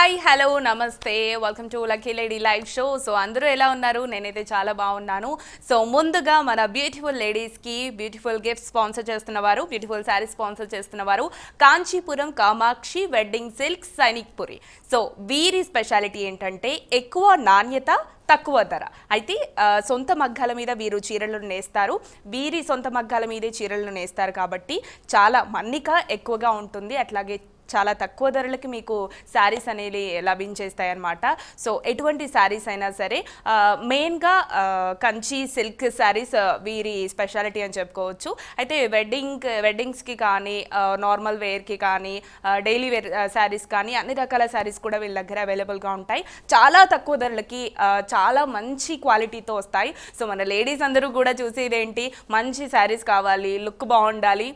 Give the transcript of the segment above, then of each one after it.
Hi hello నమస్తే welcome to lucky lady live show. So అందరూ ఎలా ఉన్నారు? నేనైతే చాలా బాగున్నాను. సో ముందుగా మన బ్యూటిఫుల్ లేడీస్కి బ్యూటిఫుల్ గిఫ్ట్ స్పాన్సర్ చేస్తున్నవారు, బ్యూటిఫుల్ శారీ స్పాన్సర్ చేస్తున్నవారు Kanchipuram Kamakshi wedding silks Sainikpuri. So వీరి స్పెషాలిటీ ఏంటంటే ఎక్కువ నాణ్యత తక్కువ ధర. అయితే సొంత మగ్గాల మీద వీరు చీరలను నేస్తారు. వీరి సొంత మగ్గాల మీదే చీరలను నేస్తారు కాబట్టి చాలా మన్నిక ఎక్కువగా ఉంటుంది. అట్లాగే చాలా తక్కువ ధరలకి మీకు శారీస్ అనేవి లభించేస్తాయి అన్నమాట. సో ఎటువంటి శారీస్ అయినా సరే మెయిన్గా కంచి సిల్క్ శారీస్ వీరి స్పెషాలిటీ అని చెప్పుకోవచ్చు. అయితే వెడ్డింగ్స్కి కానీ నార్మల్ వేర్కి కానీ డైలీ వేర్ శారీస్ కానీ అన్ని రకాల శారీస్ కూడా వీళ్ళ దగ్గర అవైలబుల్గా ఉంటాయి. చాలా తక్కువ ధరలకి చాలా మంచి క్వాలిటీతో వస్తాయి. సో మన లేడీస్ అందరూ కూడా చూసేది ఏంటి, మంచి శారీస్ కావాలి, లుక్ బాగుండాలి,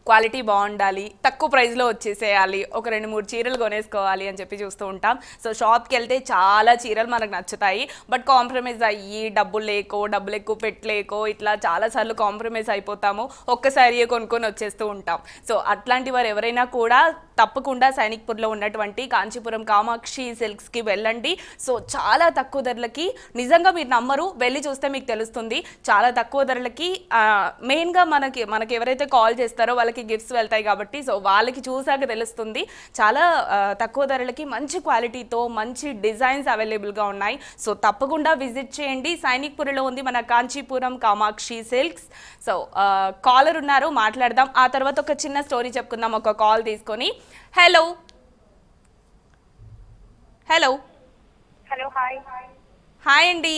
క్వాలిటీ బాగుండాలి, తక్కువ ప్రైస్లో వచ్చేసేయాలి, ఒక 2-3 చీరలు కొనేసుకోవాలి అని చెప్పి చూస్తూ ఉంటాం. సో షాప్కి వెళ్తే చాలా చీరలు మనకు నచ్చుతాయి, బట్ కాంప్రమైజ్ అయ్యి డబ్బులు ఎక్కువ పెట్టలేకో ఇట్లా చాలాసార్లు కాంప్రమైజ్ అయిపోతాము, ఒక్కసారి కొనుక్కొని వచ్చేస్తూ ఉంటాం. సో అట్లాంటి వారు ఎవరైనా కూడా తప్పకుండా సైనిక్పూర్లో ఉన్నటువంటి కాంచీపురం కామాక్షి సిల్క్స్కి వెళ్ళండి. సో చాలా తక్కువ ధరలకి, నిజంగా మీరు నమ్మరు, వెళ్ళి చూస్తే మీకు తెలుస్తుంది. చాలా తక్కువ ధరలకి మెయిన్గా మనకి ఎవరైతే కాల్ చేస్తారో వాళ్ళకి గిఫ్ట్స్ వెళ్తాయి కాబట్టి సో వాళ్ళకి చూసాక తెలుస్తుంది. చాలా తక్కువ ధరలకి మంచి క్వాలిటీతో మంచి డిజైన్స్ అవైలబుల్గా ఉన్నాయి. సో తప్పకుండా విజిట్ చేయండి. సైనిక్పురిలో ఉంది మన Kanchipuram Kamakshi silks. So caller ఉన్నారు, మాట్లాడదాం. ఆ తర్వాత ఒక చిన్న స్టోరీ చెప్పుకుందాం ఒక కాల్ తీసుకొని. Hello hello hello hi hi అండి,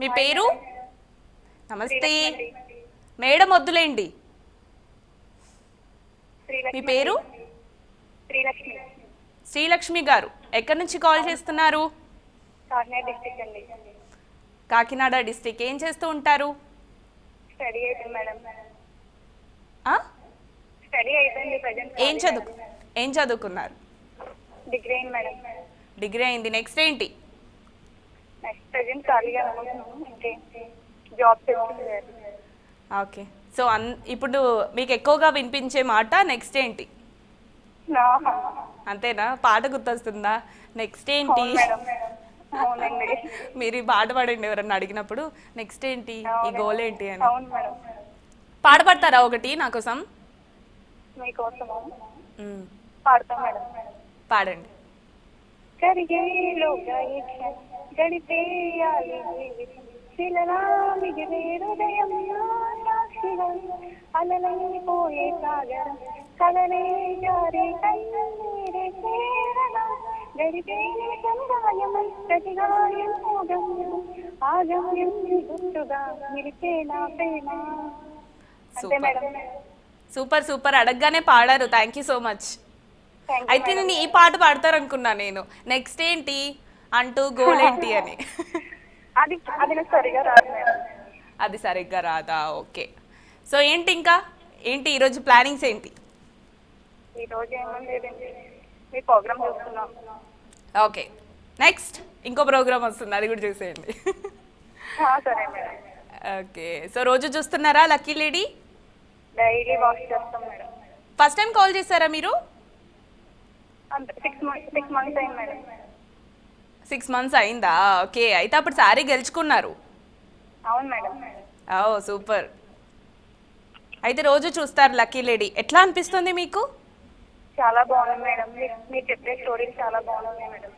మీ పేరు? నమస్తే మేడం, వద్దులేండి. మీ పేరు? శ్రీలక్ష్మి. శ్రీలక్ష్మి గారు ఎక్కడి నుంచి కాల్ చేస్తున్నారు? కాకినాడ డిస్ట్రిక్ట్ అండి. కాకినాడ డిస్ట్రిక్ట్. ఏం చేస్తూ ఉంటారు? స్టడీ అయిపోయింది మేడం. ఆ? స్టడీ అయిపోయింది ప్రజెంట్. ఏం చదువుకున్నారు? డిగ్రీ అయింది మేడం. డిగ్రీ అయింది. నెక్స్ట్ ఏంటి? నెక్స్ట్ ప్రజెంట్ ఖాళీగా అనుకుంటున్నాను, ఇంకే జాబ్ చేస్తుంది. ఓకే. సో ఇప్పుడు మీకు ఎక్కువగా వినిపించే మాట నెక్స్ట్ ఏంటి అంతేనా? పాట గుర్తొస్తుందా? నెక్స్ట్ ఏంటి? అవునండి. మీరు ఈ పాట పాడండి ఎవరన్నా అడిగినప్పుడు, నెక్స్ట్ ఏంటి, ఈ గోల్ ఏంటి అని. అవును మేడం. పాట పాడతారా ఒకటి నా కోసం? మీకోసము పాడతాం మేడం. పాడండి. కరిగేలోగా గడిపేయాలి జీవితం, శిలరామిగి హృదయం సాక్షిగా అలలైపోయే సాగరం, కలనే జారే కన్నీరే ప్రేరణ, గడిపే సంగాయమై ప్రతిగాయం గమ్యం, ఆగమ్యం గుర్తుగా నిలిపే నా ప్రేమ. అంతే మేడం. సూపర్ సూపర్, అడగగానే పాడారు. Thank you so much. అయితే నేను ఈ పాట పాడతారనుకున్నా నేను, నెక్స్ట్ ఏంటి అంటూ గోల్ ఏంటి అని. అది సరిగా రాదు మేడం. అది సరిగ్గా రాదా? ఓకే. సో ఏంటి ఇంకా ఏంటి ఈరోజు ప్లానింగ్స్ ఏంటి? ఈరోజు ఏమీ లేదండి, మీ ప్రోగ్రామ్ చూస్తున్నాం. ఓకే, నెక్స్ట్ ఇంకో ప్రోగ్రామ్ వస్తుంది, అది కూడా చూసేయండి. సరే మేడం. ఓకే. సో రోజు చూస్తున్నారా లక్కీ లేడీ? డైలీ వాచ్ చేస్తాం మేడం. ఫస్ట్ టైం కాల్ చేశారా మీరు? 6 months అయింది మేడం. 6 months అయిందా? ఓకే. అయితే అప్పుడు సారీ గెలుచుకున్నారు. అవును మేడం. ఓ సూపర్. అయితే రోజు చూస్తారు లక్కీ లేడీ. ఎట్లా అనిపిస్తుంది మీకు? చాలా బాగుంది మేడం, మీరు చెప్పే స్టోరీలు చాలా బాగున్నాయి మేడం.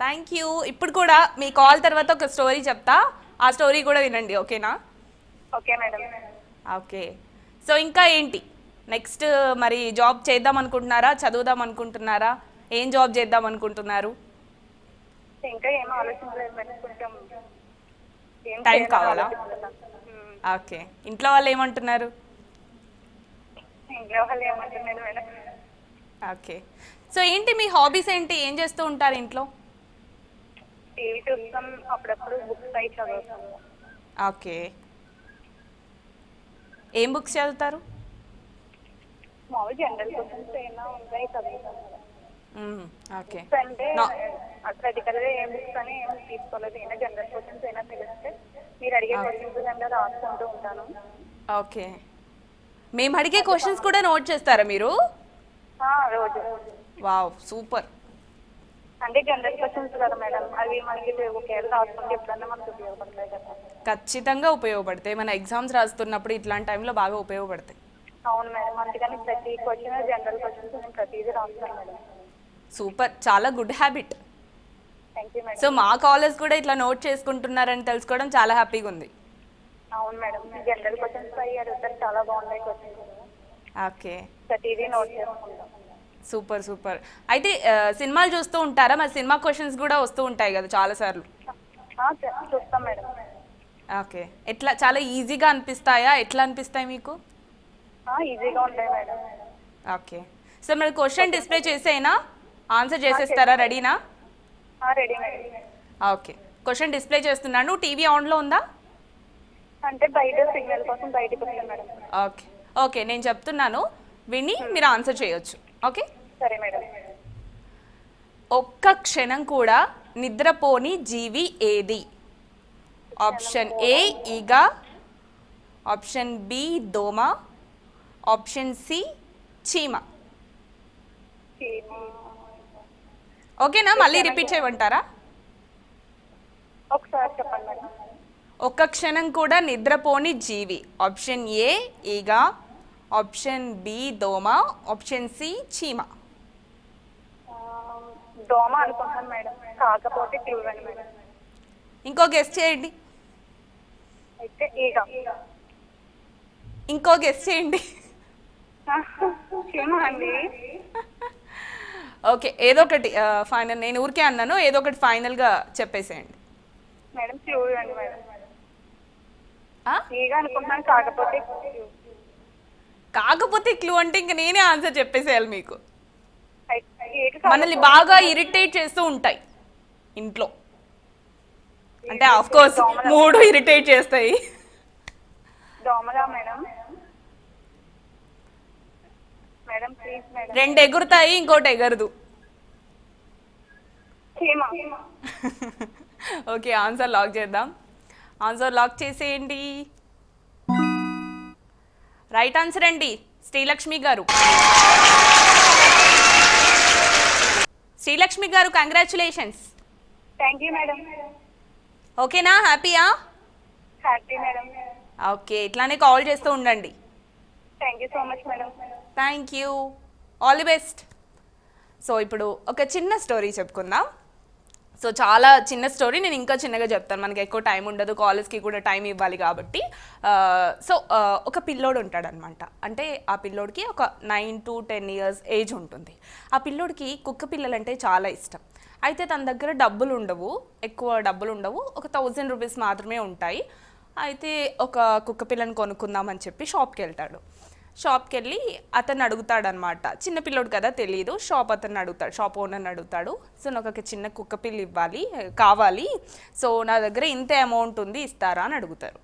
Thank you. ఇప్పుడు కూడా మీ కాల్ తర్వాత ఒక స్టోరీ చెప్తా, ఆ స్టోరీ కూడా వినండి, ఓకేనా? Okay madam. ఓకే. సో ఇంకా ఏంటి నెక్స్ట్? మరి జాబ్ చేద్దాం అనుకుంటున్నారా, చదువుదాం అనుకుంటున్నారా, ఏం జాబ్ చేద్దాం అనుకుంటున్నారు? ఇంకా ఏం ఆలోచించలేదు మేడం, కొంచెం టైం కావాలా? ఓకే. ఇంట్లో వాళ్ళు ఏమంటున్నారు? ఇంట్లో వాళ్ళు ఏమంటున్నారు మేడం? ఓకే. సో ఏంటి మీ హాబీస్ ఏంటి, ఏం చేస్తూ ఉంటారు ఇంట్లో? టీవీ చూస్తాం, అప్పుడప్పుడు బుక్స్ అయి చదువుతాం. ఓకే. ఏం బుక్స్ చదువుతారు? మామూలు జనరల్ క్వశ్చన్స్ ఏమైనా ఉంటాయి చదువుతాం. ఓకే. అంటే పర్టికులర్గా ఏం బుక్స్ అని ఏం తీసుకోలేదు, ఏమైనా జనరల్ క్వశ్చన్స్ అయినా తెలిస్తే మీరు అడిగే క్వశ్చన్స్ అంటే రాసుకుంటూ ఉంటాను. ఓకే. మేము అడిగే క్వశ్చన్స్ కూడా నోట్ చేస్తారా మీరు? రోజు. Wow super. అంటే జనరల్ క్వశ్చన్స్ కదా మేడం, అవి మనకి ఒకవేళ రాసుకుంటే ఎప్పుడన్నా మనకు ఉపయోగపడతాయి కదా. ఖచ్చితంగా ఉపయోగపడతాయి. మన ఎగ్జామ్స్ రాస్తున్నప్పుడు ఇట్లాంటి టైంలో బాగా ఉపయోగపడతాయి. అవును మేడం, అందుకని ప్రతి క్వశ్చన్ జనరల్ క్వశ్చన్స్ నేను ప్రతిదీ రాస్తాను మేడం. సూపర్, చాలా good habit. Thank you madam. So మా కాలేజ్ కూడా ఇట్లా నోట్ చేసుకుంటున్నారని తెలుసుకోవడం చాలా హ్యాపీగా ఉంది. అవును మేడం, జనరల్ క్వశ్చన్స్ అవి అడుగుతారు, చాలా బాగున్నాయి క్వశ్చన్స్. ఓకే, ప్రతిదీ నోట్ చేసుకుంటాం. Super super. అయితే సినిమాలు చూస్తూ ఉంటారా? మరి సినిమా క్వశ్చన్స్ కూడా వస్తూ ఉంటాయి కదా చాలాసార్లు. చూస్తాం మేడం. ఓకే, ఎట్లా చాలా ఈజీగా అనిపిస్తాయా? ఎట్లా అనిపిస్తాయి మీకు? ఈజీగా ఉంటాయి మేడం. ఓకే, సో మరి క్వశ్చన్ డిస్ప్లే చేసేనా? ఆన్సర్ చేసేస్తారా? రెడీనా? Ready madam. Okay, question display చేస్తున్నాను. టీవీ ఆన్లో ఉందా? అంటే బయట సిగ్నల్ కోసం బయటకు వస్తాం మేడం. ఓకే ఓకే, నేను చెప్తున్నాను విని మీరు ఆన్సర్ చేయొచ్చు. ఓకే, సరే మేడం. ఒక్క క్షణం కూడా నిద్రపోని జీవి ఏది? ఆప్షన్ ఏ ఈగ, ఆప్షన్ బి దోమ, ఆప్షన్ సి చీమ. ఓకేనా? మళ్ళీ రిపీట్ చేయమంటారా? ఒకసారి చెప్పండి మేడం. ఒక్క క్షణం కూడా నిద్రపోని జీవి. ఆప్షన్ ఏ ఈగ, ఆప్షన్ బి దోమ, ఆప్షన్ సి చీమ. దోమ అనుకుంటాను మేడం, కాకపోతే క్లూ ఇవ్వండి మేడం. ఇంకో గెస్ చేయండి. అయితే ఈగ. ఇంకో గెస్ చేయండి. చీమ అండి. ఓకే, ఏదో ఒకటి ఫైనల్. నేను ఊరికే అన్నాను, ఏదో ఒకటి ఫైనల్గా చెప్పేసేయండి. మేడం క్లూ ఇవ్వండి మేడం. ఆ? ఈగ అనుకుంటున్నాను, కాకపోతే కాకపోతే క్లూ అంటే ఇంక నేనే ఆన్సర్ చెప్పేసేయాలి మీకు. ఈగ మనల్ని బాగా ఇరిటేట్ చేస్తూ ఉంటాయి ఇంట్లో. అంటే ఆఫ్ కోర్స్ మూడు ఇరిటేట్ చేస్తాయి. దోమలా మేడం? Madam please madam. రెండు ఎగురుతాయి, ఇంకోటి ఎగరదు. చీమ. ఓకే, ఆన్సర్ లాక్ చేద్దాం. ఆన్సర్ లాక్ చేసేయండి. రైట్ ఆన్సర్ అండి, శ్రీలక్ష్మి గారు. శ్రీలక్ష్మి గారు, కంగ్రాచులేషన్స్. Thank you madam. ఓకేనా? హ్యాపీయా? Happy madam. ఓకే, ఇట్లానే కాల్ చేస్తూ ఉండండి. Thank you so much madam. Thank you, all the best. So ఇప్పుడు ఒక చిన్న స్టోరీ చెప్పుకుందాం. సో చాలా చిన్న స్టోరీ, నేను ఇంకా చిన్నగా చెప్తాను, మనకి ఎక్కువ టైం ఉండదు, కాలేజ్కి కూడా టైం ఇవ్వాలి కాబట్టి. సో ఒక పిల్లోడు ఉంటాడనమాట. అంటే ఆ పిల్లోడికి ఒక 9 to 10 years ఏజ్ ఉంటుంది. ఆ పిల్లోడికి కుక్క పిల్లలంటే చాలా ఇష్టం. అయితే తన దగ్గర డబ్బులు ఉండవు, ఎక్కువ డబ్బులు ఉండవు, ఒక 1000 రూపీస్ మాత్రమే ఉంటాయి. అయితే ఒక కుక్క పిల్లని కొనుక్కుందామని చెప్పి షాప్కి వెళ్తాడు. షాప్కి వెళ్ళి అతన్ని అడుగుతాడనమాట. చిన్నపిల్లోడు కదా, తెలియదు. షాప్ అతన్ని అడుగుతాడు, షాప్ ఓనర్ని అడుగుతాడు. సో నాకు ఒక చిన్న కుక్క పిల్ల కావాలి, సో నా దగ్గర ఇంత అమౌంట్ ఉంది, ఇస్తారా అని అడుగుతారు.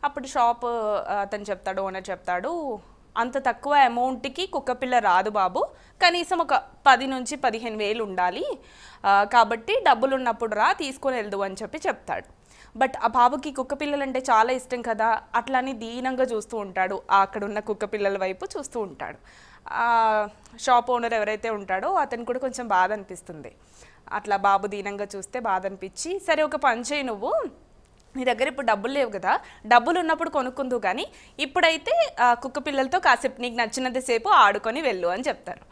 అప్పుడు షాప్ అతను చెప్తాడు, ఓనర్ చెప్తాడు, అంత తక్కువ అమౌంట్కి కుక్క పిల్ల రాదు బాబు, కనీసం ఒక 10 నుంచి 15 వేలు ఉండాలి, కాబట్టి డబ్బులు ఉన్నప్పుడు రా, తీసుకొని వెళ్దు అని చెప్పి చెప్తాడు. బట్ ఆ బాబుకి కుక్క పిల్లలంటే చాలా ఇష్టం కదా, అట్లని దీనంగా చూస్తూ ఉంటాడు, అక్కడ ఉన్న కుక్క పిల్లల వైపు చూస్తూ ఉంటాడు. షాప్ ఓనర్ ఎవరైతే ఉంటాడో అతను కూడా కొంచెం బాధ అనిపిస్తుంది. అట్లా బాబు దీనంగా చూస్తే బాధ అనిపించి, సరే ఒక పని చేయి, నువ్వు నీ దగ్గర ఇప్పుడు డబ్బులు లేవు కదా, డబ్బులు ఉన్నప్పుడు కొనుక్కుందు, కానీ ఇప్పుడైతే కుక్క పిల్లలతో కాసేపు నీకు నచ్చినంతసేపు ఆడుకొని వెళ్ళు అని చెప్తారు.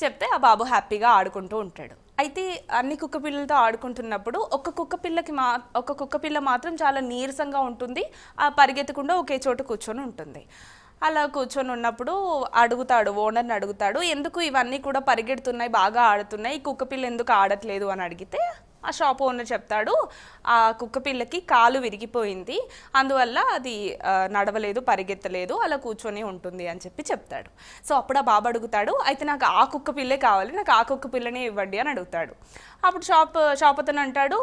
చెప్తే ఆ బాబు హ్యాపీగా ఆడుకుంటూ ఉంటాడు. అయితే అన్ని కుక్క పిల్లలతో ఆడుకుంటున్నప్పుడు ఒక కుక్క పిల్ల మాత్రం చాలా నీరసంగా ఉంటుంది, ఆ పరిగెత్తకుండా ఒకే చోట కూర్చొని ఉంటుంది. అలా కూర్చొని ఉన్నప్పుడు ఓనర్ని అడుగుతాడు, ఎందుకు ఇవన్నీ కూడా పరిగెడుతున్నాయి, బాగా ఆడుతున్నాయి, ఈ కుక్క పిల్ల ఎందుకు ఆడట్లేదు అని అడిగితే ఆ షాప్ ఓనర్ చెప్తాడు, ఆ కుక్క పిల్లకి కాలు విరిగిపోయింది, అందువల్ల అది నడవలేదు, పరిగెత్తలేదు, అలా కూర్చొని ఉంటుంది అని చెప్పి చెప్తాడు. సో అప్పుడు ఆ బాబు అడుగుతాడు, అయితే నాకు ఆ కుక్క పిల్లే కావాలి, నాకు ఆ కుక్క పిల్లనే ఇవ్వండి అని అడుగుతాడు. అప్పుడు షాప్ అతను అంటాడు,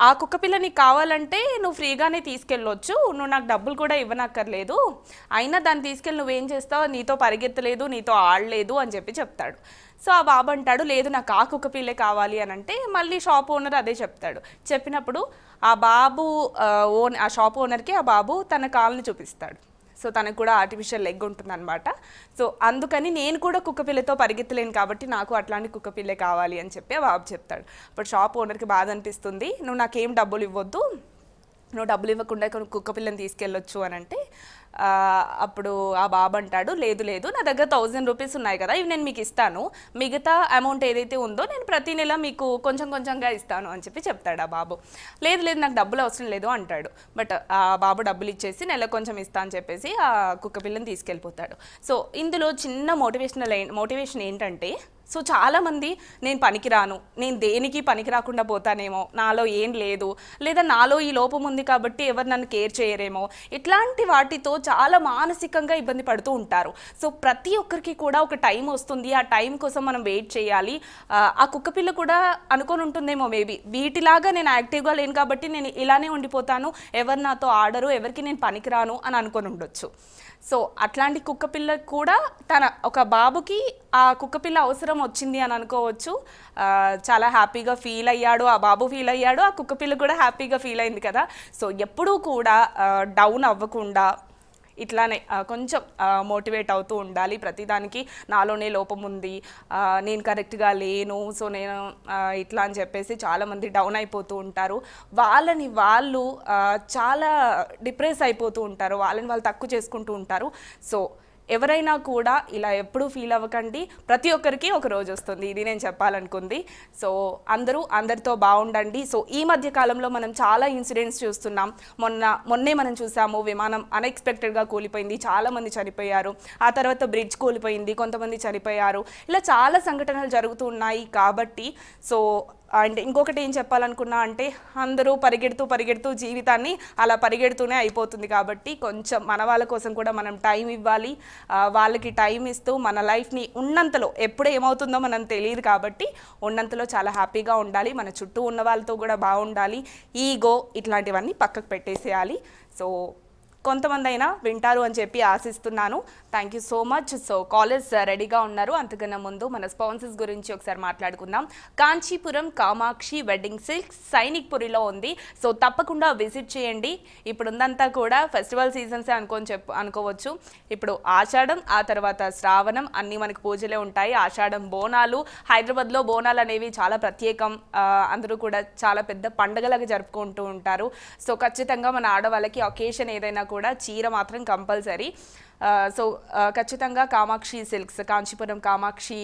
ఆ కుక్క పిల్ల నీకు కావాలంటే నువ్వు ఫ్రీగానే తీసుకెళ్ళొచ్చు, నువ్వు నాకు డబ్బులు కూడా ఇవ్వనక్కర్లేదు, అయినా దాన్ని తీసుకెళ్ళి నువ్వేం చేస్తావు, నీతో పరిగెత్తలేదు, నీతో ఆడలేదు అని చెప్పి చెప్తాడు. సో ఆ బాబు అంటాడు, లేదు నాకు ఆ కుక్క పిల్లే కావాలి అని అంటే మళ్ళీ షాప్ ఓనర్ అదే చెప్తాడు. చెప్పినప్పుడు ఆ షాప్ ఓనర్కి ఆ బాబు తన కాలుని చూపిస్తాడు. సో తనకు కూడా ఆర్టిఫిషియల్ లెగ్ ఉంటుందన్నమాట. సో అందుకని నేను కూడా కుక్కపిల్లతో పరిగెత్తలేను కాబట్టి నాకు అట్లాంటి కుక్కపిల్లే కావాలి అని చెప్పి ఆ బాబు చెప్తాడు. అప్పుడు షాప్ ఓనర్కి బాధ అనిపిస్తుంది, నువ్వు నాకేం డబ్బులు ఇవ్వద్దు, నువ్వు డబ్బులు ఇవ్వకుండా కుక్క పిల్లని తీసుకెళ్ళొచ్చు అని అంటే అప్పుడు ఆ బాబు అంటాడు, లేదు లేదు నా దగ్గర 1000 రూపీస్ ఉన్నాయి కదా, ఇవి నేను మీకు ఇస్తాను, మిగతా అమౌంట్ ఏదైతే ఉందో నేను ప్రతి నెల మీకు కొంచెం కొంచెంగా ఇస్తాను అని చెప్పి చెప్తాడు ఆ బాబు. లేదు లేదు నాకు డబ్బులు అవసరం లేదు అంటాడు. బట్ ఆ బాబు డబ్బులు ఇచ్చేసి నెల కొంచెం ఇస్తా అని చెప్పేసి ఆ కుక్క పిల్లని తీసుకెళ్ళిపోతాడు. సో ఇందులో చిన్న మోటివేషన్ ఏంటంటే, సో చాలామంది నేను పనికిరాను, నేను దేనికి పనికి రాకుండా పోతానేమో, నాలో ఏం లేదు, లేదా నాలో ఈ లోపం ఉంది కాబట్టి ఎవరు నన్ను కేర్ చేయరేమో, ఇట్లాంటి వాటితో చాలా మానసికంగా ఇబ్బంది పడుతూ ఉంటారు. సో ప్రతి ఒక్కరికి కూడా ఒక టైం వస్తుంది, ఆ టైం కోసం మనం వెయిట్ చేయాలి. ఆ కుక్కపిల్ల కూడా అనుకొని ఉంటుందేమో మేబీ, వీటిలాగా నేను యాక్టివ్గా లేను కాబట్టి నేను ఇలానే ఉండిపోతాను, ఎవరు నాతో ఆడరు, ఎవరికి నేను పనికిరాను అని అనుకొని ఉండొచ్చు. సో అట్లాంటి కుక్కపిల్ల కూడా తన ఒక బాబుకి ఆ కుక్కపిల్ల అవసరం వచ్చింది అని అనుకోవచ్చు. చాలా హ్యాపీగా ఫీల్ అయ్యాడు, ఆ బాబు ఫీల్ అయ్యాడు, ఆ కుక్కపిల్ల కూడా హ్యాపీగా ఫీల్ అయింది కదా. సో ఎప్పుడూ కూడా డౌన్ అవ్వకుండా ఇట్లానే కొంచెం మోటివేట్ అవుతూ ఉండాలి. ప్రతిదానికి నాలోనే లోపం ఉంది, నేను కరెక్ట్గా లేను, సో నేను ఇట్లా అని చెప్పేసి చాలామంది డౌన్ అయిపోతూ ఉంటారు. వాళ్ళని వాళ్ళు చాలా డిప్రెస్ అయిపోతూ ఉంటారు, వాళ్ళని వాళ్ళు తక్కువ చేసుకుంటూ ఉంటారు. సో ఎవరైనా కూడా ఇలా ఎప్పుడూ ఫీల్ అవ్వకండి, ప్రతి ఒక్కరికి ఒక రోజు వస్తుంది, ఇది నేను చెప్పాలనుకుంది. సో అందరూ అందరితో బాగుండండి. సో ఈ మధ్య కాలంలో మనం చాలా ఇన్సిడెంట్స్ చూస్తున్నాం. మొన్నే మనం చూసాము, విమానం అన్ఎక్స్పెక్టెడ్గా కూలిపోయింది, చాలామంది చనిపోయారు. ఆ తర్వాత బ్రిడ్జ్ కూలిపోయింది, కొంతమంది చనిపోయారు. ఇలా చాలా సంఘటనలు జరుగుతూ ఉన్నాయి. కాబట్టి సో అండ్ ఇంకొకటి ఏం చెప్పాలనుకున్నా అంటే, అందరూ పరిగెడుతూ జీవితాన్ని అలా పరిగెడుతూనే అయిపోతుంది. కాబట్టి కొంచెం మన వాళ్ళ కోసం కూడా మనం టైం ఇవ్వాలి. వాళ్ళకి టైం ఇస్తూ మన లైఫ్ని ఉన్నంతలో, ఎప్పుడు ఏమవుతుందో మనం తెలియదు కాబట్టి ఉన్నంతలో చాలా హ్యాపీగా ఉండాలి. మన చుట్టూ ఉన్న వాళ్ళతో కూడా బాగుండాలి. ఈగో ఇట్లాంటివన్నీ పక్కకు పెట్టేసేయాలి. సో కొంతమంది అయినా వింటారు అని చెప్పి ఆశిస్తున్నాను. Thank you so much. So college రెడీగా ఉన్నారు. అంతకన్నా ముందు మన స్పాన్సర్స్ గురించి ఒకసారి మాట్లాడుకుందాం. కాంచీపురం కామాక్షి వెడ్డింగ్ సిల్క్స్ సైనిక్పురిలో ఉంది. సో తప్పకుండా విజిట్ చేయండి. ఇప్పుడు ఉందంతా కూడా ఫెస్టివల్ సీజన్సే అనుకోవచ్చు. ఇప్పుడు ఆషాఢం, ఆ తర్వాత శ్రావణం, అన్నీ మనకు పూజలే ఉంటాయి. ఆషాఢం బోనాలు, హైదరాబాద్లో బోనాలు అనేవి చాలా ప్రత్యేకం. అందరూ కూడా చాలా పెద్ద పండుగలాగా జరుపుకుంటూ ఉంటారు. సో ఖచ్చితంగా మన ఆడవాళ్ళకి ఒకేషన్ ఏదైనా కూడా చీర మాత్రం కంపల్సరీ. సో ఖచ్చితంగా కామాక్షి సిల్క్స్, కాంచీపురం కామాక్షి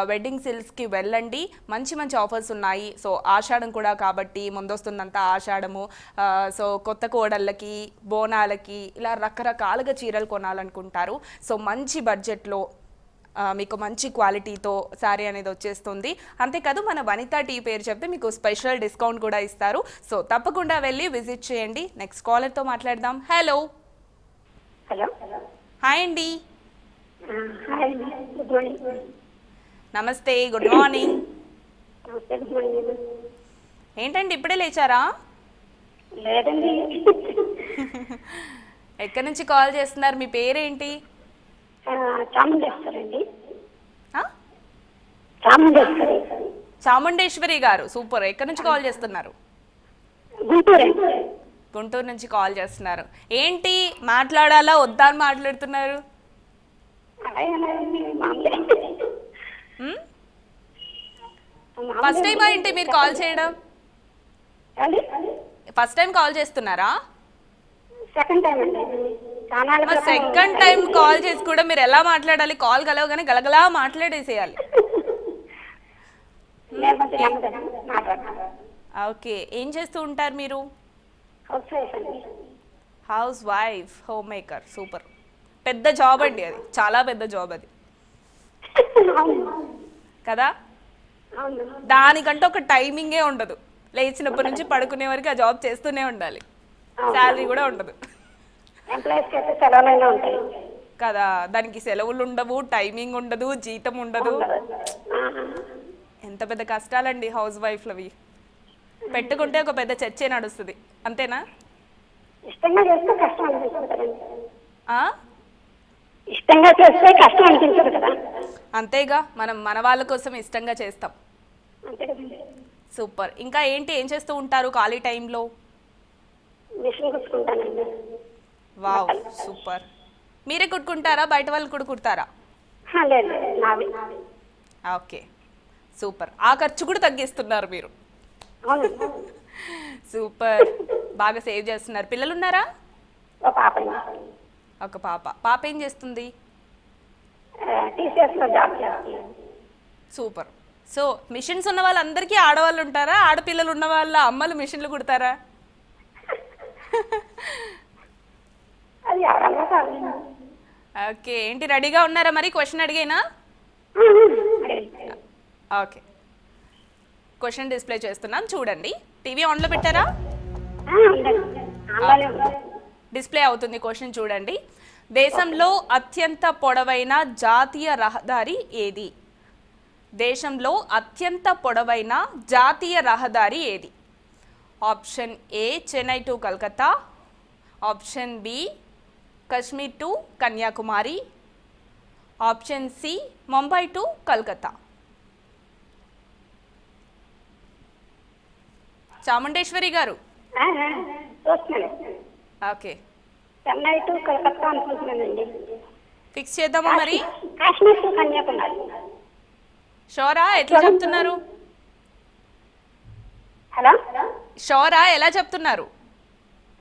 వెడ్డింగ్ సిల్క్స్కి వెళ్ళండి. మంచి మంచి ఆఫర్స్ ఉన్నాయి. సో ఆషాఢం కూడా కాబట్టి ముందొస్తుందంతా ఆషాఢము. సో కొత్త కోడళ్ళకి, బోనాలకి ఇలా రకరకాలుగా చీరలు కొనాలనుకుంటారు. సో మంచి బడ్జెట్లో మీకు మంచి క్వాలిటీతో శారీ అనేది వచ్చేస్తుంది. అంతేకాదు మన వనితా టీ పేరు చెప్తే మీకు స్పెషల్ డిస్కౌంట్ కూడా ఇస్తారు. సో తప్పకుండా వెళ్ళి విజిట్ చేయండి. నెక్స్ట్ కాలర్తో మాట్లాడదాం. హలో హలో హాయ్ అండి. Hi good morning. నమస్తే, గుడ్ మార్నింగ్. నమస్తే, గుడ్ మార్నింగ్. ఏంటండి ఇప్పుడే లేచారా? లేదండి. ఎక్కడి నుంచి కాల్ చేస్తున్నారు? మీ పేరేంటి? చాముండేశ్వరండి. చాముండేశ్వరి. చాముండేశ్వరి గారు, సూపర్. ఎక్కడి నుంచి కాల్ చేస్తున్నారు? గుంటూరు. గుంటూరు నుంచి కాల్ చేస్తున్నారు. ఏంటి మాట్లాడాలా వద్దా అని మాట్లాడుతున్నారు? ఫస్ట్ టైం ఏంటి మీరు కాల్ చేయడం? ఫస్ట్ టైం కాల్ చేస్తున్నారా? సెకండ్ టైం అండి. సెకండ్ టైం కాల్ చేసి కూడా మీరు ఎలా మాట్లాడాలి? కాల్ కలవగానే గలగలా మాట్లాడేసేయాలి. ఓకే, ఏం చేస్తూ ఉంటారు మీరు? House wife, home maker. Super. పెద్ద జాబ్ అండి అది, చాలా పెద్ద జాబ్ అది కదా. దానికంటే ఒక టైమింగే ఉండదు. లేచినప్పటి నుంచి పడుకునే వరకు ఆ జాబ్ చేస్తూనే ఉండాలి. శాలరీ కూడా ఉండదు కదా. దానికి సెలవులు ఉండవు, టైమింగ్ ఉండదు, జీతం ఉండదు. ఎంత పెద్ద కష్టాలండి హౌస్ వైఫ్లవి. పెట్టుకుంటే ఒక పెద్ద చర్చే నడుస్తుంది, అంతేనా? ఇష్టంగా చేస్తే కష్టం అనిపించదు కదా. అంతేగా, మనం మన వాళ్ళ కోసం ఇష్టంగా చేస్తాం. సూపర్. ఇంకా ఏంటి, ఏం చేస్తూ ఉంటారు ఖాళీ టైంలో? మిషన్ కుట్టుకుంటానండి. Wow, super. మీరే కుట్టుకుంటారా, బయట వాళ్ళు కూడా కుడతారా? లేదు లేదు, నావి. Okay, super. ఆ ఖర్చు కూడా తగ్గిస్తున్నారు మీరు. అవును. సూపర్, బాగా సేవ్ చేస్తున్నారు. పిల్లలు ఉన్నారా? ఒక పాప ఒక పాప. పాప ఏం చేస్తుంది? టీసీఎస్లో జాబ్ చేస్తుంది. సూపర్. సో మిషన్స్ ఉన్న వాళ్ళందరికీ ఆడవాళ్ళు ఉంటారా? ఆడపిల్లలు ఉన్న వాళ్ళ అమ్మలు మిషన్లు కుడతారా? అది ఎవరన్నా కాదు. ఓకే, ఏంటి రెడీగా ఉన్నారా మరి? క్వశ్చన్ అడిగేనా? ఓకే, క్వశ్చన్ డిస్ప్లే చేస్తున్నాం చూడండి. టీవీ ఆన్లో పెట్టారా? డిస్ప్లే అవుతుంది క్వశ్చన్ చూడండి. దేశంలో అత్యంత పొడవైన జాతీయ రహదారి ఏది? దేశంలో అత్యంత పొడవైన జాతీయ రహదారి ఏది? Option A Chennai to Calcutta, option B Kashmir to Kanyakumari, option C Mumbai to Calcutta. Chamundeshwari garu. చూస్తున్నాను. ఓకే, చెన్నై టు కలకత్తా అనుకుంటున్నానండి. ఫిక్స్ చేద్దామా మరి? కాశ్మీర్ టు కన్యాకుమారి. షోరా, ఎట్లా చెప్తున్నారు? హలో, షోరా, ఎలా చెప్తున్నారు?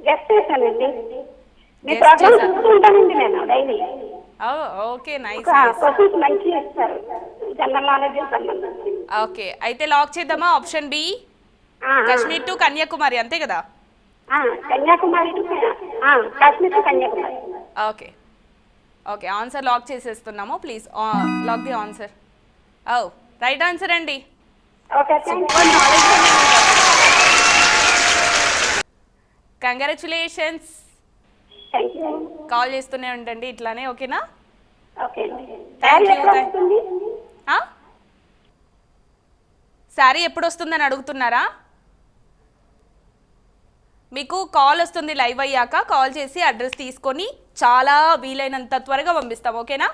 గెస్ట్ చేశానండి. మీ Guess ప్రోగ్రామ్ చేశారు. చూస్తుంటానండి నేను డైలీ. Okay, nice. క్వశ్చన్స్ మంచిగా ఇస్తారు, జనరల్ నాలెడ్జ్ సంబంధించి. ఓకే, అయితే లాక్ చేద్దామా? Option B Kashmir to Kanyakumari, అంతే కదా? Kanyakumari to Kashmir to Kanyakumari. Okay okay, answer lock చేసేస్తున్నాము. Please lock the answer. Oh, right answer అండి. Okay, congratulations. Thank you. Call చేస్తూనే ఉండండి ఇట్లానే, ఓకేనా? ఓకే అండి. Thank you. ఎప్పుడు వస్తుంది? శారీ ఎప్పుడు వస్తుందని అడుగుతున్నారా? మీకు కాల్ వస్తుంది లైవ్ అయ్యాక. కాల్ చేసి అడ్రస్ తీసుకొని చాలా వీలైనంత త్వరగా పంపిస్తాం, ఓకేనా?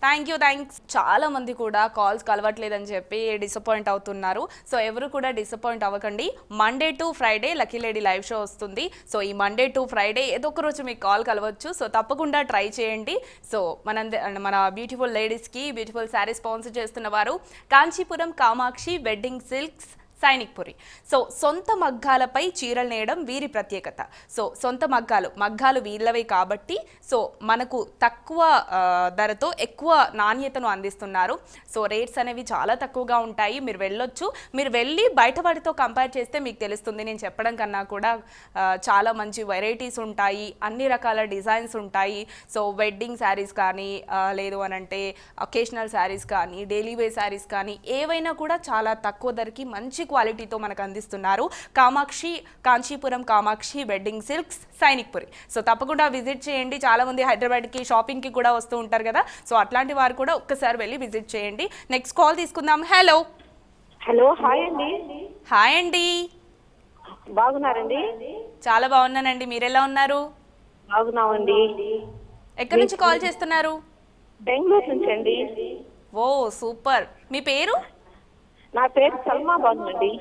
Thank you, thanks. చాలా మంది కూడా కాల్స్ కలవట్లేదని చెప్పి డిసప్పాయింట్ అవుతున్నారు. సో ఎవరు కూడా డిసప్పాయింట్ అవ్వకండి. Monday to Friday lucky lady live show వస్తుంది. సో ఈ మండే టు ఫ్రైడే ఏదో ఒక రోజు మీకు కాల్ కలవచ్చు. సో తప్పకుండా ట్రై చేయండి. సో మన బ్యూటిఫుల్ లేడీస్కి బ్యూటిఫుల్ శారీ స్పాన్సర్ చేస్తున్న వారు Kanchipuram Kamakshi wedding silks Sainikpuri. So సొంత మగ్గాలపై చీరలు నేయడం వీరి ప్రత్యేకత. సో సొంత మగ్గాలు వీళ్ళవే కాబట్టి సో మనకు తక్కువ ధరతో ఎక్కువ నాణ్యతను అందిస్తున్నారు. సో రేట్స్ అనేవి చాలా తక్కువగా ఉంటాయి. మీరు వెళ్ళొచ్చు, మీరు వెళ్ళి బయట వాటితో కంపేర్ చేస్తే మీకు తెలుస్తుంది. నేను చెప్పడం కన్నా కూడా చాలా మంచి వెరైటీస్ ఉంటాయి, అన్ని రకాల డిజైన్స్ ఉంటాయి. సో వెడ్డింగ్ శారీస్ కానీ లేదు అనంటే అకేషనల్ శారీస్ కానీ డైలీ వేర్ శారీస్ కానీ ఏవైనా కూడా చాలా తక్కువ ధరకి మంచి క్వాలిటీతో మనకు అందిస్తున్నారు. Kanchipuram Kamakshi wedding silks Sainikpuri. So తప్పకుండా విజిట్ చేయండి. చాలా మంది హైదరాబాద్కి షాపింగ్కి కూడా వస్తూ ఉంటారు కదా. సో అట్లాంటి వారు కూడా ఒక్కసారి వెళ్ళి విజిట్ చేయండి. నెక్స్ట్ కాల్ తీసుకుందాం. హలో. హలో, హాయ్ అండి. హాయ్ అండి, బాగున్నారండి? చాలా బాగున్నానండి. మీరు ఎలా ఉన్నారు? బాగున్నామండి. ఎక్కడి నుంచి కాల్ చేస్తున్నారు? బెంగళూరు నుంచి అండి. ఓ సూపర్. మీ పేరు? నా పేరు సల్మా బాను అండి.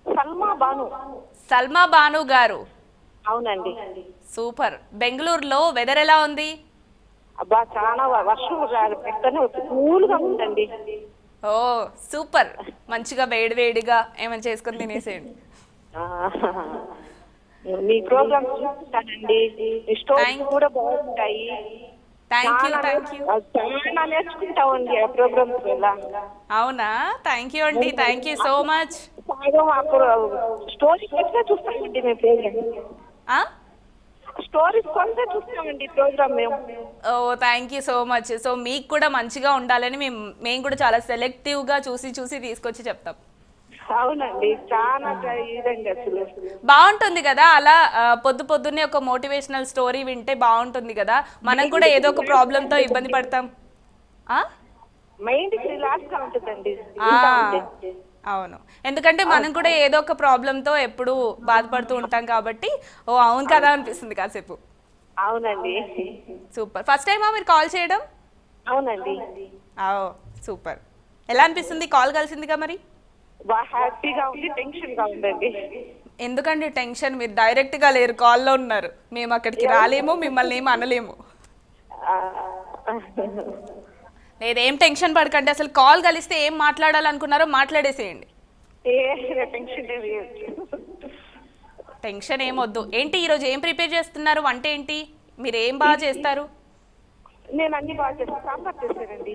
సల్మా బాను. సల్మా బాను గారు. అవునండి. సూపర్. బెంగళూరులో వెదర్ ఎలా ఉంది? అబ్బా, చాలా వర్షం పెట్టనే కూల్గా ఉందండి. ఓ సూపర్. మంచిగా వేడివేడిగా ఏమైనా చేసుకొని తినేసేయండి. మీ ప్రోగ్రామ్ చూస్తానండి. మీ స్టోరీస్ కూడా బాగుంటాయి. Thank you. చాలా నేర్చుకుంటామండి ఆ ప్రోగ్రామ్స్ వల్ల. అవునా? థ్యాంక్ యూ అండి, thank you so much. Stories కొంటే చూస్తామండి మేము ప్రోగ్రామ్. స్టోరీస్ కొంటే చూస్తామండి ప్రోగ్రామ్ మేము. Oh thank you so much. So మీకు కూడా మంచిగా ఉండాలని మేము కూడా చాలా సెలెక్టివ్గా చూసి తీసుకొచ్చి చెప్తాం. అవునండి, చాలా ఇదండి అసలు. బాగుంటుంది కదా అలా పొద్దున్నే ఒక మోటివేషనల్ స్టోరీ వింటే బాగుంటుంది కదా. మనం కూడా ఏదో ఒక ప్రాబ్లంతో ఇబ్బంది పడతాం. మైండ్ రిలాక్స్ గా ఉంటుందండి. అవును, ఎందుకంటే మనం కూడా ఏదో ఒక ప్రాబ్లంతో ఎప్పుడు బాధపడుతూ ఉంటాం కాబట్టి ఓ అవును కదా అనిపిస్తుంది కాసేపు. అవునండి. సూపర్. ఫస్ట్ టైమా మీరు కాల్ చేయడం? అవునండి. సూపర్. ఎలా అనిపిస్తుంది కాల్ కలిసిందిగా మరి? బాగా హ్యాపీగా ఉంది, టెన్షన్ గా ఉందండి. ఎందుకండి టెన్షన్, మీరు డైరెక్ట్గా లేరు, కాల్లో ఉన్నారు. మేము అక్కడికి రాలేము, మిమ్మల్ని ఏమి అనలేము. ఆ, లేదేం టెన్షన్ పడకండి. అసలు కాల్ కలిస్తే ఏం మాట్లాడాలనుకున్నారో మాట్లాడేసేయండి. ఏ టెన్షన్ ఏమి లేదు. టెన్షన్ ఏమొద్దు. ఏంటి ఈరోజు ఏం ప్రిపేర్ చేస్తున్నారు? వంట ఏంటి? మీరు ఏం బాగా చేస్తారు? నేను అన్ని బాగా చేస్తాను. సాంబార్ చేశానండి.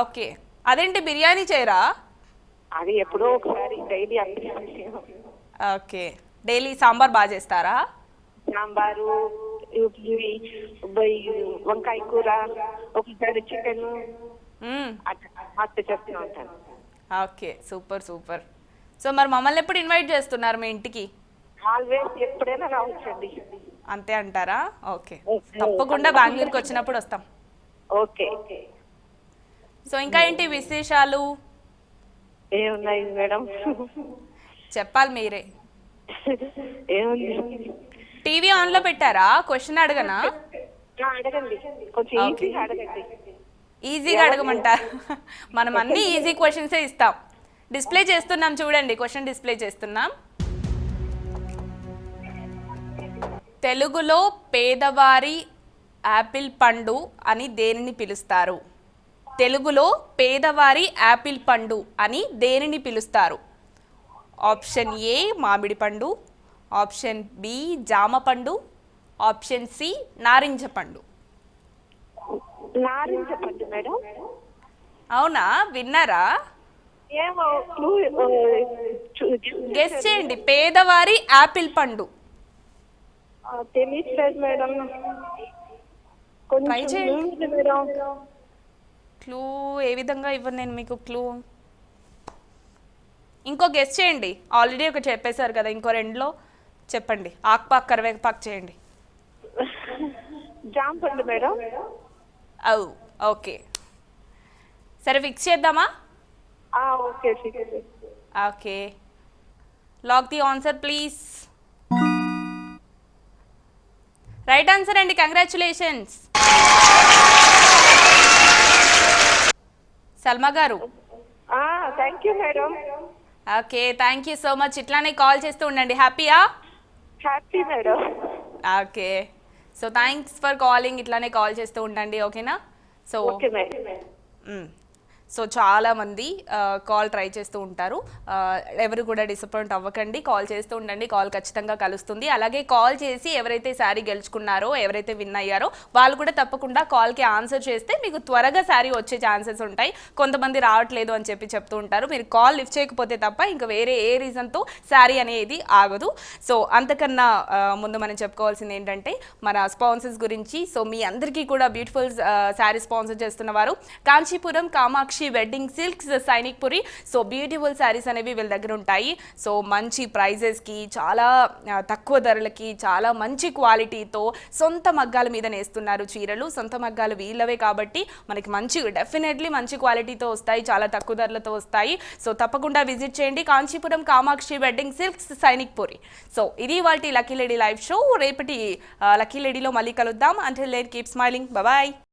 ఓకే. అదేంటి బిర్యానీ చేయరా? అది ఎప్పుడో ఒకసారి, డైలీ అంటే ఓకే. డైలీ సాంబార్ బాగా చేస్తారా? సాంబారు, ఇవి, వంకాయ కూర, ఒకసారి చికెన్ మ్మ్. అట్లా చేస్తూ ఉంటాను. Okay, super super. సో మరి మమ్మల్ని ఎప్పుడు ఇన్వైట్ చేస్తున్నారు మీ ఇంటికి? ఆల్వేస్ ఎప్పుడైనా రావచ్చండి. అంతే అంటారా? ఓకే, తప్పకుండా బెంగళూరుకి వచ్చినప్పుడు వస్తాం. ఓకే. సో ఇంకా ఏంటి విశేషాలు? ఏమున్నాయి మేడం? చెప్పాలి మీరే. ఏముంది? టీవీ ఆన్లో పెట్టారా? క్వశ్చన్ అడగనా? అడగండి, కొంచెం Okay. ఈజీగా అడగండి. ఈజీగా అడగమంటారు. మనం అన్ని ఈజీ క్వశ్చన్సే ఇస్తాం. డిస్ప్లే చేస్తున్నాం చూడండి, క్వశ్చన్ డిస్ప్లే చేస్తున్నాం. తెలుగులో పేదవారి యాపిల్ పండు అని దేనిని పిలుస్తారు? తెలుగులో పేదవారి యాపిల్ పండు అని దేనిని పిలుస్తారు? ఆప్షన్ ఏ మామిడి పండు, ఆప్షన్ బి జామ పండు, ఆప్షన్ సి నారింజ పండు. నారింజ పండు మేడం. అవునా, విన్నారా? ఏమో క్లూ గెస్ చేయండి. పేదవారి యాపిల్ పండు. తెలియట్లేదు మేడం. Try చేయండి. కొంచెం మేడం. క్లూ ఏ విధంగా ఇవ్వను నేను మీకు క్లూ. ఇంకో గెస్ చేయండి. ఆల్రెడీ ఒక చెప్పేశారు కదా, ఇంకో రెండులో చెప్పండి. ఆకుపాకు కరివేపాకు చేయండి. జామ పండు మేడం. అవు ఓకే, సరే ఫిక్స్ చేద్దామా? Okay. Okay, lock the answer please. Right answer అండి, కంగ్రాచులేషన్స్. సల్మా గారు. Thank you madam. Okay, thank you so much. ఇట్లానే కాల్ చేస్తూ ఉండండి. హ్యాపీయా? Happy madam. Okay, so thanks for calling. ఇట్లానే కాల్ చేస్తూ ఉండండి, ఓకేనా? So okay madam. సో చాలామంది కాల్ ట్రై చేస్తూ ఉంటారు. ఎవరు కూడా డిసప్పాయింట్ అవ్వకండి, కాల్ చేస్తూ ఉండండి. కాల్ ఖచ్చితంగా కలుస్తుంది. అలాగే కాల్ చేసి ఎవరైతే శారీ గెలుచుకున్నారో, ఎవరైతే విన్ అయ్యారో వాళ్ళు కూడా తప్పకుండా కాల్కి ఆన్సర్ చేస్తే మీకు త్వరగా శారీ వచ్చే ఛాన్సెస్ ఉంటాయి. కొంతమంది రావట్లేదు అని చెప్తూ ఉంటారు. మీరు కాల్ లిఫ్ట్ చేయకపోతే తప్ప ఇంకా వేరే ఏ రీజన్తో శారీ అనేది ఆగదు. సో అంతకన్నా ముందు మనం చెప్పుకోవాల్సింది ఏంటంటే మన స్పాన్సర్స్ గురించి. సో మీ అందరికీ కూడా బ్యూటిఫుల్ శారీ స్పాన్సర్ చేస్తున్న వారు Kanchipuram Kamakshi wedding silks Sainikpuri. So beautiful saris అనేవి వీళ్ళ దగ్గర ఉంటాయి. సో మంచి ప్రైజెస్కి, చాలా తక్కువ ధరలకి, చాలా మంచి క్వాలిటీతో సొంత మగ్గాల మీద నేస్తున్నారు చీరలు. సొంత మగ్గాలు వీళ్ళవే కాబట్టి మనకి డెఫినెట్లీ మంచి క్వాలిటీతో వస్తాయి, చాలా తక్కువ ధరలతో వస్తాయి. సో తప్పకుండా విజిట్ చేయండి Kanchipuram Kamakshi wedding silks Sainikpuri. So ఇది వాటి లక్కీ లేడీ లైవ్ షో. రేపటి లక్కీ లేడీలో మళ్ళీ కలుద్దాం. Until then keep smiling. Bye.